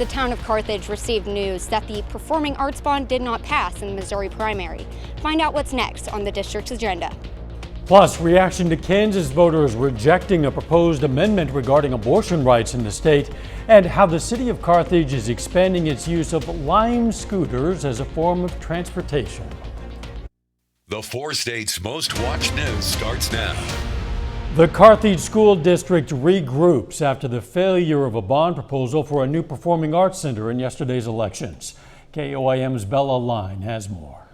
The town of Carthage received news that the performing arts bond did not pass in the Missouri primary. Find out what's next on the district's agenda. Plus, reaction to Kansas voters rejecting a proposed amendment regarding abortion rights in the state, and how the city of Carthage is expanding its use of Lime scooters as a form of transportation. The 4 states' most watched news starts now. The Carthage School District regroups after the failure of a bond proposal for a new performing arts center in yesterday's elections. KOAM's Bella Line has more.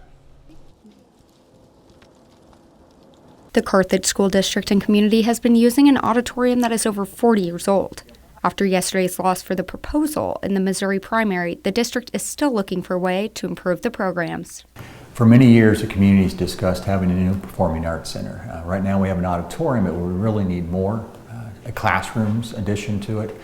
The Carthage School District and community has been using an auditorium that is over 40 years old. After yesterday's loss for the proposal in the Missouri primary, the district is still looking for a way to improve the programs. For many years, the community's discussed having a new performing arts center. Right now we have an auditorium, but we really need more, a classrooms addition to it.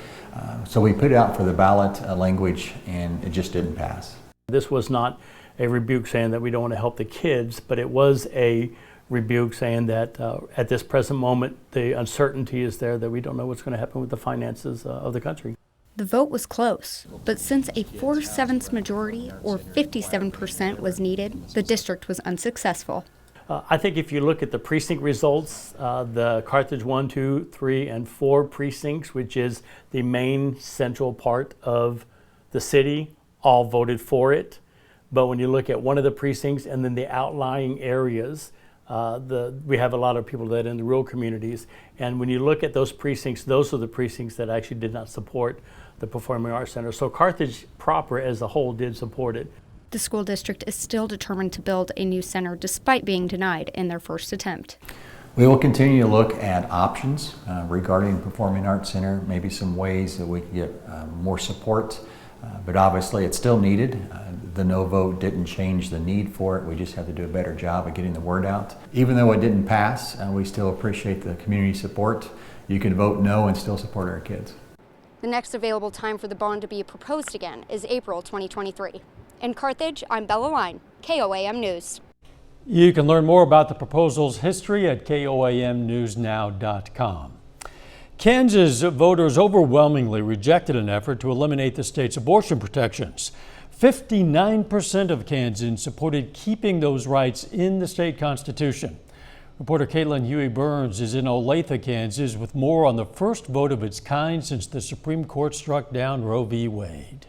So we put it out for the ballot language, and it just didn't pass. This was not a rebuke saying that we don't want to help the kids, but it was a rebuke saying that at this present moment, the uncertainty is there that we don't know what's going to happen with the finances of the country. The vote was close, but since a 4/7 majority, or 57%, was needed, the district was unsuccessful. I think if you look at the precinct results, the Carthage 1, 2, 3, and 4 precincts, which is the main central part of the city, all voted for it. But when you look at one of the precincts and then the outlying areas, we have a lot of people that are in the rural communities. And when you look at those precincts, those are the precincts that actually did not support the Performing Arts Center. So Carthage proper as a whole did support it. The school district is still determined to build a new center despite being denied in their first attempt. We will continue to look at options regarding Performing Arts Center, maybe some ways that we can get more support, but obviously it's still needed. The no vote didn't change the need for it. We just have to do a better job of getting the word out. Even though it didn't pass, we still appreciate the community support. You can vote no and still support our kids. The next available time for the bond to be proposed again is April 2023. In Carthage, I'm Bella Line, KOAM News. You can learn more about the proposal's history at KOAMnewsnow.com. Kansas voters overwhelmingly rejected an effort to eliminate the state's abortion protections. 59% of Kansans supported keeping those rights in the state constitution. Reporter Caitlin Huey-Burns is in Olathe, Kansas, with more on the first vote of its kind since the Supreme Court struck down Roe v. Wade.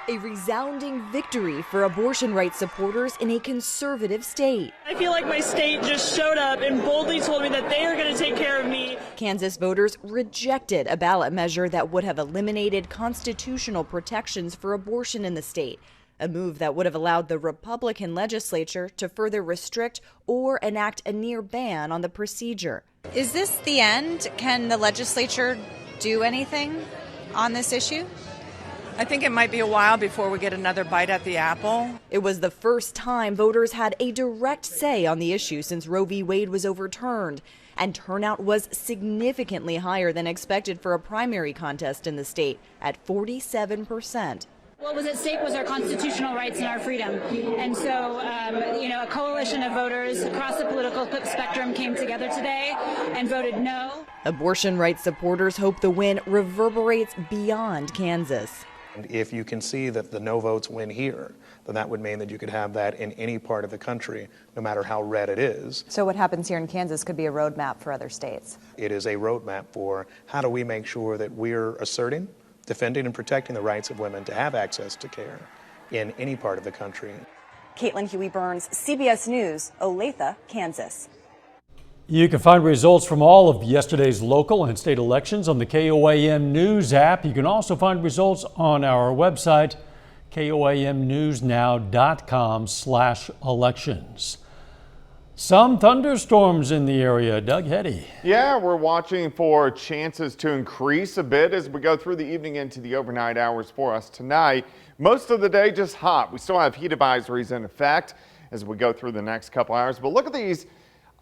A resounding victory for abortion rights supporters in a conservative state. I feel like my state just showed up and boldly told me that they are going to take care of me. Kansas voters rejected a ballot measure that would have eliminated constitutional protections for abortion in the state, a move that would have allowed the Republican legislature to further restrict or enact a near ban on the procedure. Is this the end? Can the legislature do anything on this issue? I think it might be a while before we get another bite at the apple. It was the first time voters had a direct say on the issue since Roe v. Wade was overturned, and turnout was significantly higher than expected for a primary contest in the state at 47%. What was at stake was our constitutional rights and our freedom. And so, a coalition of voters across the political spectrum came together today and voted no. Abortion rights supporters hope the win reverberates beyond Kansas. If you can see that the no votes win here, then that would mean that you could have that in any part of the country, no matter how red it is. So what happens here in Kansas could be a roadmap for other states. It is a roadmap for how do we make sure that we're asserting, defending, and protecting the rights of women to have access to care in any part of the country. Caitlin Huey-Burns, CBS News, Olathe, Kansas. You can find results from all of yesterday's local and state elections on the KOAM News app. You can also find results on our website, KOAMnewsnow.com/elections. Some thunderstorms in the area. Doug Heddy. Yeah, we're watching for chances to increase a bit as we go through the evening into the overnight hours for us tonight. Most of the day just hot. We still have heat advisories in effect as we go through the next couple hours. But look at these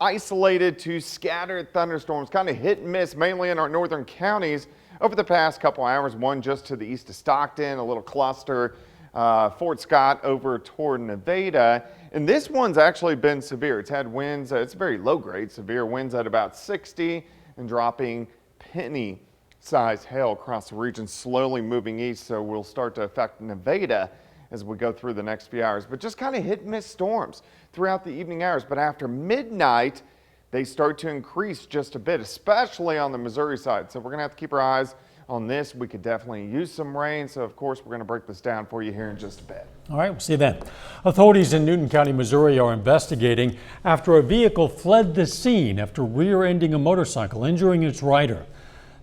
isolated to scattered thunderstorms, kind of hit and miss, mainly in our northern counties over the past couple hours. One just to the east of Stockton, a little cluster, Fort Scott over toward Nevada. And this one's actually been severe. It's had winds, it's very low grade, severe winds at about 60 and dropping penny size hail across the region, slowly moving east, so will start to affect Nevada as we go through the next few hours. But just kind of hit and miss storms throughout the evening hours. But after midnight, they start to increase just a bit, especially on the Missouri side. So we're going to have to keep our eyes on this. We could definitely use some rain. So, of course, we're going to break this down for you here in just a bit. All right, we'll see you then. Authorities in Newton County, Missouri are investigating after a vehicle fled the scene after rear-ending a motorcycle, injuring its rider.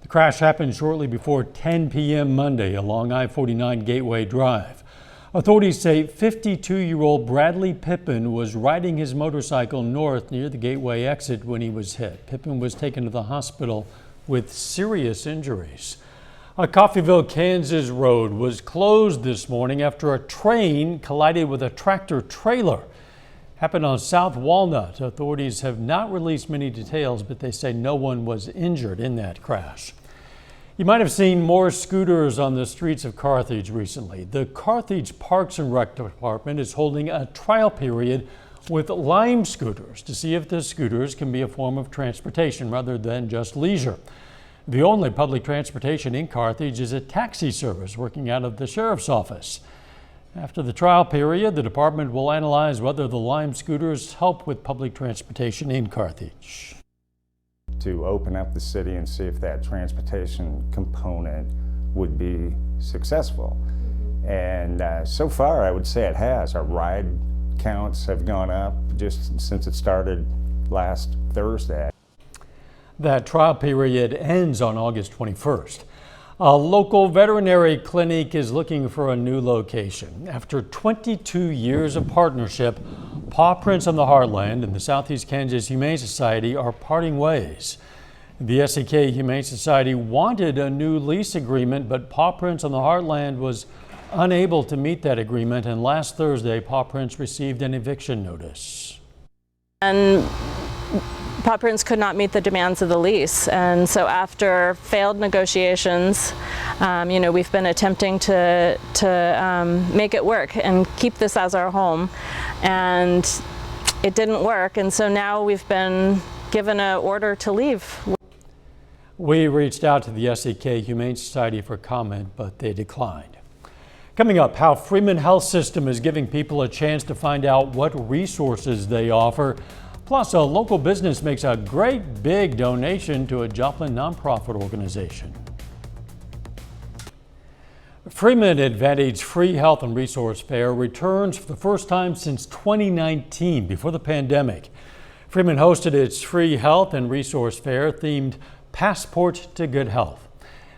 The crash happened shortly before 10 p.m. Monday along I-49 Gateway Drive. Authorities say 52-year-old Bradley Pippin was riding his motorcycle north near the Gateway exit when he was hit. Pippin was taken to the hospital with serious injuries. A Coffeyville, Kansas road was closed this morning after a train collided with a tractor trailer. Happened on South Walnut. Authorities have not released many details, but they say no one was injured in that crash. You might have seen more scooters on the streets of Carthage recently. The Carthage Parks and Rec Department is holding a trial period with Lime scooters to see if the scooters can be a form of transportation rather than just leisure. The only public transportation in Carthage is a taxi service working out of the sheriff's office. After the trial period, the department will analyze whether the Lime scooters help with public transportation in Carthage. To open up the city and see if that transportation component would be successful. And so far, I would say it has. Our ride counts have gone up just since it started last Thursday. That trial period ends on August 21st. A local veterinary clinic is looking for a new location. After 22 years of partnership, Paw Prints on the Heartland and the Southeast Kansas Humane Society are parting ways. The SEK Humane Society wanted a new lease agreement, but Paw Prints on the Heartland was unable to meet that agreement, and last Thursday, Paw Prints received an eviction notice. And Paw Prints could not meet the demands of the lease, and so after failed negotiations, we've been attempting to make it work and keep this as our home, and it didn't work, and so now we've been given an order to leave. We reached out to the SEK Humane Society for comment, but they declined. Coming up, how Freeman Health System is giving people a chance to find out what resources they offer. Plus, a local business makes a great big donation to a Joplin nonprofit organization. Freeman Advantage Free Health and Resource Fair returns for the first time since 2019, before the pandemic. Freeman hosted its Free Health and Resource Fair themed Passport to Good Health.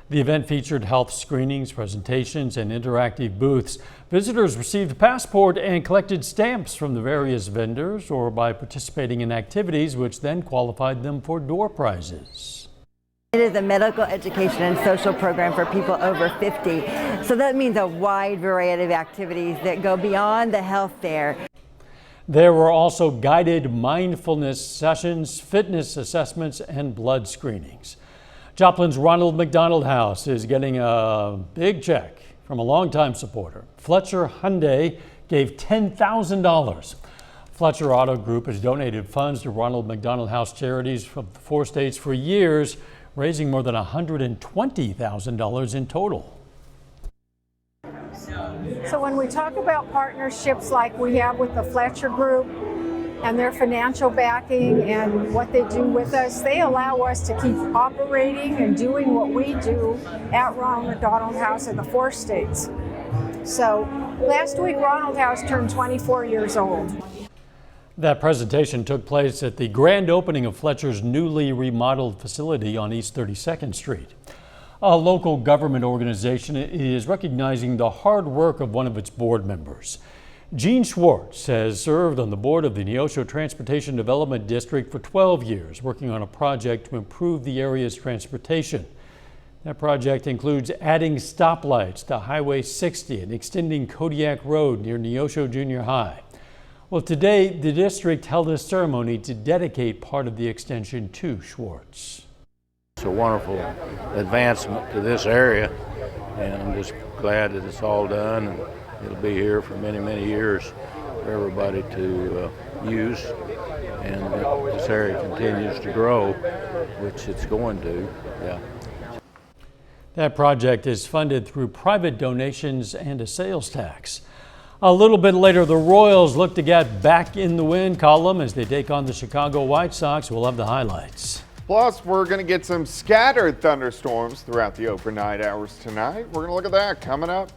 The event featured health screenings, presentations, and interactive booths. Visitors received a passport and collected stamps from the various vendors or by participating in activities which then qualified them for door prizes. It is a medical education and social program for people over 50. So that means a wide variety of activities that go beyond the health fair. There were also guided mindfulness sessions, fitness assessments, and blood screenings. Joplin's Ronald McDonald House is getting a big check from a longtime supporter. Fletcher Hyundai gave $10,000. Fletcher Auto Group has donated funds to Ronald McDonald House charities from the 4 states for years, raising more than $120,000 in total. So when we talk about partnerships like we have with the Fletcher Group and their financial backing and what they do with us, they allow us to keep operating and doing what we do at Ronald McDonald House in the 4 states. So last week, Ronald House turned 24 years old. That presentation took place at the grand opening of Fletcher's newly remodeled facility on East 32nd Street. A local government organization is recognizing the hard work of one of its board members. Gene Schwartz has served on the board of the Neosho Transportation Development District for 12 years, working on a project to improve the area's transportation. That project includes adding stoplights to Highway 60 and extending Kodiak Road near Neosho Junior High. Well, today the district held a ceremony to dedicate part of the extension to Schwartz. It's a wonderful advancement to this area, and I'm just glad that it's all done, and it'll be here for many, many years for everybody to use, and this area continues to grow, which it's going to. Yeah. That project is funded through private donations and a sales tax. A little bit later, the Royals look to get back in the win column as they take on the Chicago White Sox. We'll have the highlights. Plus, we're going to get some scattered thunderstorms throughout the overnight hours tonight. We're going to look at that coming up.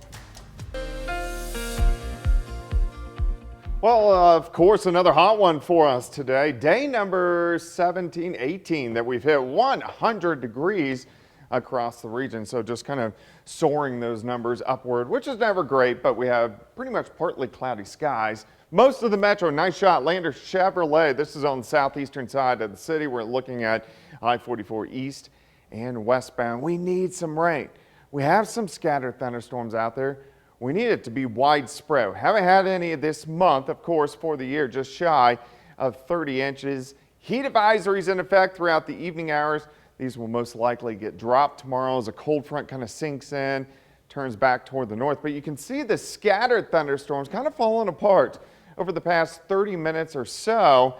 Well, of course, another hot one for us today. Day number 18 that we've hit 100 degrees across the region. So just kind of soaring those numbers upward, which is never great, but we have pretty much partly cloudy skies. Most of the metro, nice shot, Lander Chevrolet. This is on the southeastern side of the city. We're looking at I-44 east and westbound. We need some rain. We have some scattered thunderstorms out there. We need it to be widespread. Haven't had any this month, of course, for the year, just shy of 30 inches. Heat advisories in effect throughout the evening hours. These will most likely get dropped tomorrow as a cold front kind of sinks in, turns back toward the north. But you can see the scattered thunderstorms kind of falling apart over the past 30 minutes or so.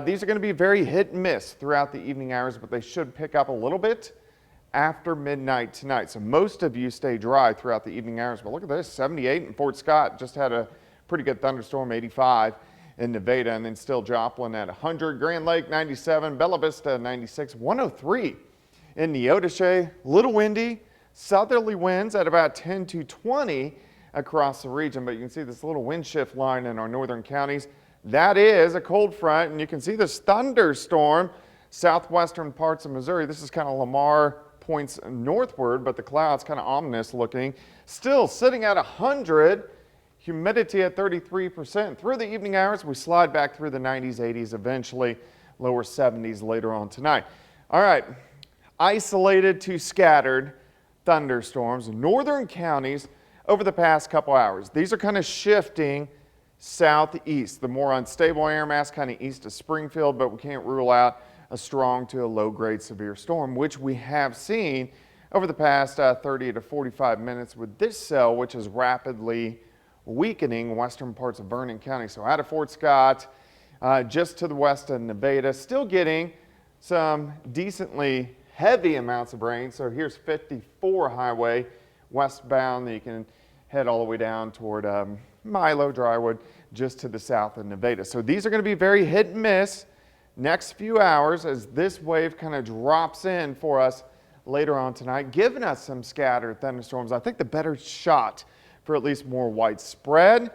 These are going to be very hit and miss throughout the evening hours, but they should pick up a little bit after midnight tonight. So most of you stay dry throughout the evening hours. But look at this, 78 in Fort Scott. Just had a pretty good thunderstorm, 85 in Nevada, and then still Joplin at 100. Grand Lake, 97. Bella Vista, 96. 103 in Neodesha. Little windy. Southerly winds at about 10 to 20 across the region. But you can see this little wind shift line in our northern counties. That is a cold front, and you can see this thunderstorm southwestern parts of Missouri. This is kind of Lamar points northward, but the clouds kind of ominous looking. Still sitting at 100, humidity at 33%. Through the evening hours, we slide back through the 90s, 80s, eventually lower 70s later on tonight. All right, isolated to scattered thunderstorms in northern counties over the past couple hours. These are kind of shifting southeast. The more unstable air mass kind of east of Springfield, but we can't rule out a strong to a low-grade severe storm, which we have seen over the past 30 to 45 minutes with this cell, which is rapidly weakening western parts of Vernon County. So out of Fort Scott, just to the west of Nevada, still getting some decently heavy amounts of rain. So here's 54 highway westbound. You can head all the way down toward Milo, Drywood, just to the south of Nevada. So these are going to be very hit and miss next few hours as this wave kind of drops in for us later on tonight, giving us some scattered thunderstorms. I think the better shot for at least more widespread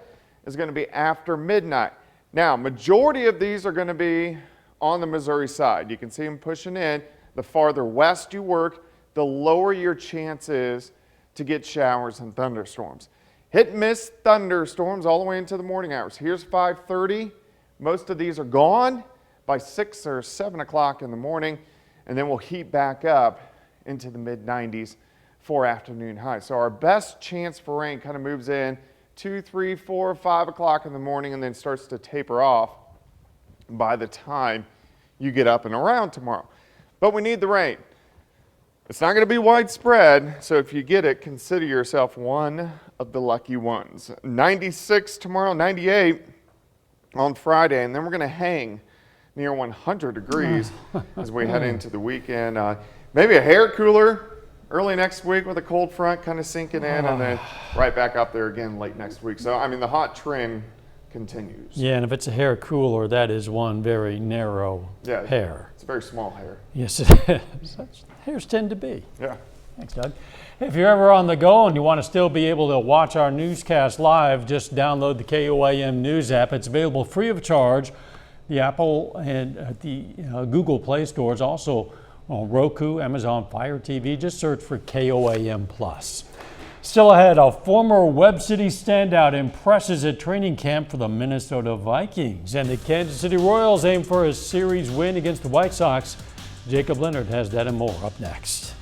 is going to be after midnight. Now, majority of these are going to be on the Missouri side. You can see them pushing in. The farther west you work, the lower your chance is to get showers and thunderstorms. Hit and miss thunderstorms all the way into the morning hours. Here's 5:30. Most of these are gone by 6 or 7 o'clock in the morning, and then we'll heat back up into the mid-90s for afternoon highs. So our best chance for rain kind of moves in 2, 3, 4, 5 o'clock in the morning and then starts to taper off by the time you get up and around tomorrow. But we need the rain. It's not going to be widespread, so if you get it, consider yourself one of the lucky ones. 96 tomorrow, 98 on Friday, and then we're going to hang near 100 degrees as we head into the weekend. Maybe a hair cooler early next week with a cold front kind of sinking in, and then right back up there again late next week. So, I mean, the hot trend continues. Yeah, and if it's a hair cooler, that is one very narrow hair. It's a very small hair. Yes, it is. Hairs tend to be. Yeah. Thanks, Doug. If you're ever on the go and you want to still be able to watch our newscast live, just download the KOAM News app. It's available free of charge. The Apple and the Google Play stores, also on Roku, Amazon Fire TV. Just search for KOAM+. Still ahead, a former Webb City standout impresses at training camp for the Minnesota Vikings. And the Kansas City Royals aim for a series win against the White Sox. Jacob Leonard has that and more up next.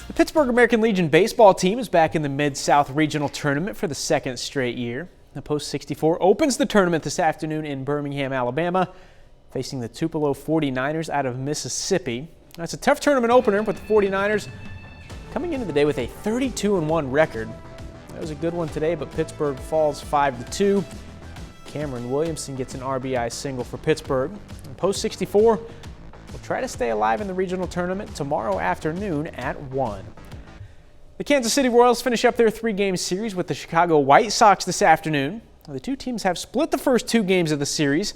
The Pittsburgh American Legion baseball team is back in the Mid-South Regional Tournament for the second straight year. The Post 64 opens the tournament this afternoon in Birmingham, Alabama, facing the Tupelo 49ers out of Mississippi. That's a tough tournament opener, but the 49ers coming into the day with a 32-1 record. That was a good one today, but Pittsburgh falls 5-2. Cameron Williamson gets an RBI single for Pittsburgh. And Post 64 will try to stay alive in the regional tournament tomorrow afternoon at 1. The Kansas City Royals finish up their 3-game series with the Chicago White Sox this afternoon. The two teams have split the first 2 games of the series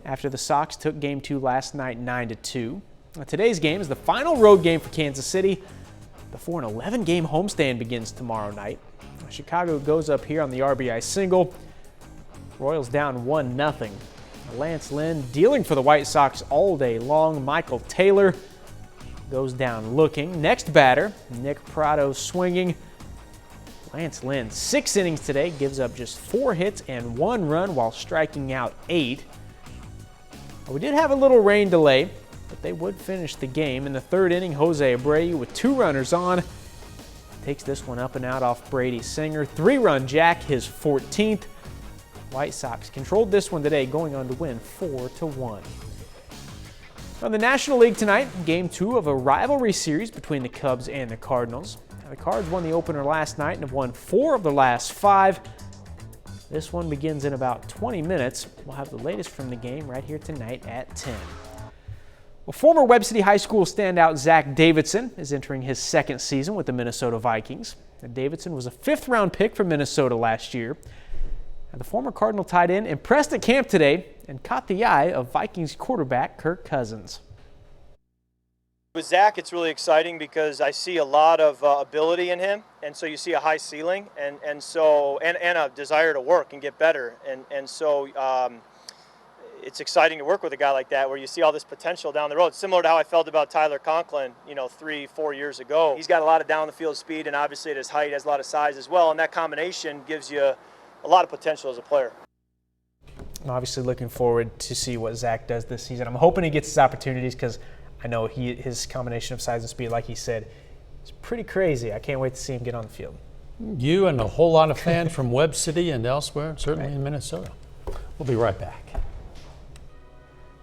after the Sox took Game 2 last night 9-2. Today's game is the final road game for Kansas City before an 11-game homestand begins tomorrow night. Chicago goes up here on the RBI single. Royals down 1-0. Lance Lynn dealing for the White Sox all day long. Michael Taylor goes down looking. Next batter, Nick Pratto swinging. Lance Lynn, 6 innings today, gives up just 4 hits and 1 run while striking out 8. We did have a little rain delay, but they would finish the game. In the 3rd inning, Jose Abreu with 2 runners on takes this one up and out off Brady Singer. 3-run jack, his 14th. White Sox controlled this one today, going on to win 4-1. On the National League tonight, Game 2 of a rivalry series between the Cubs and the Cardinals. Now, the Cards won the opener last night and have won 4 of their last 5. This one begins in about 20 minutes. We'll have the latest from the game right here tonight at 10. Well, former Webb City High School standout Zach Davidson is entering his 2nd season with the Minnesota Vikings. And Davidson was a 5th-round pick for Minnesota last year. And the former Cardinal tight end impressed at camp today and caught the eye of Vikings quarterback Kirk Cousins. With Zach, it's really exciting because I see a lot of ability in him, and so you see a high ceiling, and a desire to work and get better, and so it's exciting to work with a guy like that, where you see all this potential down the road. Similar to how I felt about Tyler Conklin, 3-4 years ago. He's got a lot of down the field speed, and obviously at his height has a lot of size as well, and that combination gives you a lot of potential as a player. I'm obviously looking forward to see what Zach does this season. I'm hoping he gets his opportunities because I know his combination of size and speed, like he said, is pretty crazy. I can't wait to see him get on the field. You and a whole lot of fans from Webb City and elsewhere, certainly in Minnesota. We'll be right back.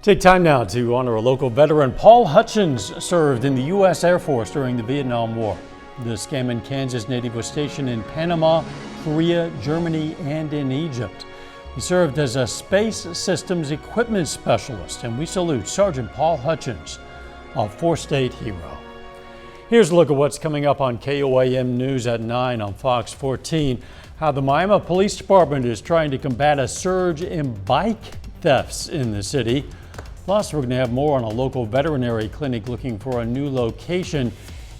Take time now to honor a local veteran. Paul Hutchins served in the U.S. Air Force during the Vietnam War. The Scammon, Kansas native was stationed in Panama, Korea, Germany, and in Egypt. He served as a space systems equipment specialist, and we salute Sergeant Paul Hutchins, a 4-state hero. Here's a look at what's coming up on KOAM News at 9 on Fox 14. How the Miami Police Department is trying to combat a surge in bike thefts in the city. Plus, we're going to have more on a local veterinary clinic looking for a new location.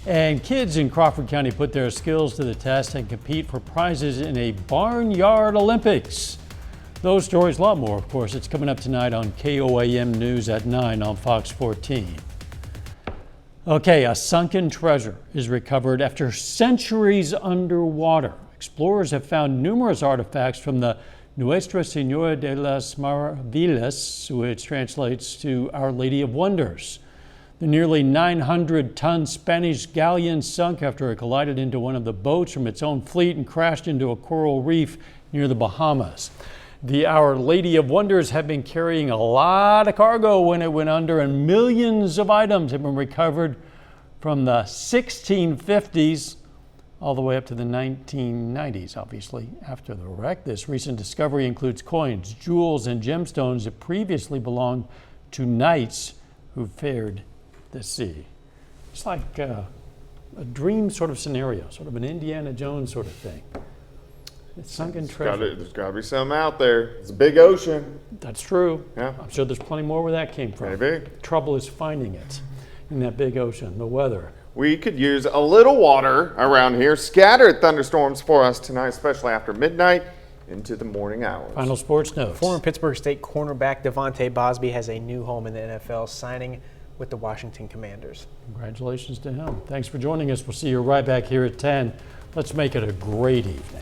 And kids in Crawford County put their skills to the test and compete for prizes in a Barnyard Olympics. Those stories, a lot more, of course. It's coming up tonight on KOAM News at 9 on Fox 14. Okay, a sunken treasure is recovered after centuries underwater. Explorers have found numerous artifacts from the Nuestra Señora de las Maravillas, which translates to Our Lady of Wonders. The nearly 900-ton Spanish galleon sunk after it collided into one of the boats from its own fleet and crashed into a coral reef near the Bahamas. The Our Lady of Wonders had been carrying a lot of cargo when it went under, and millions of items have been recovered from the 1650s all the way up to the 1990s, obviously, after the wreck. This recent discovery includes coins, jewels, and gemstones that previously belonged to knights who fared the sea. It's like a dream sort of scenario, sort of an Indiana Jones sort of thing. It's sunken treasure. There's got to be something out there. It's a big ocean. That's true. Yeah. I'm sure there's plenty more where that came from. Maybe. The trouble is finding it in that big ocean, the weather. We could use a little water around here. Scattered thunderstorms for us tonight, especially after midnight into the morning hours. Final sports notes. Former Pittsburgh State cornerback Devontae Bosby has a new home in the NFL, signing with the Washington Commanders. Congratulations to him. Thanks for joining us. We'll see you right back here at 10. Let's make it a great evening.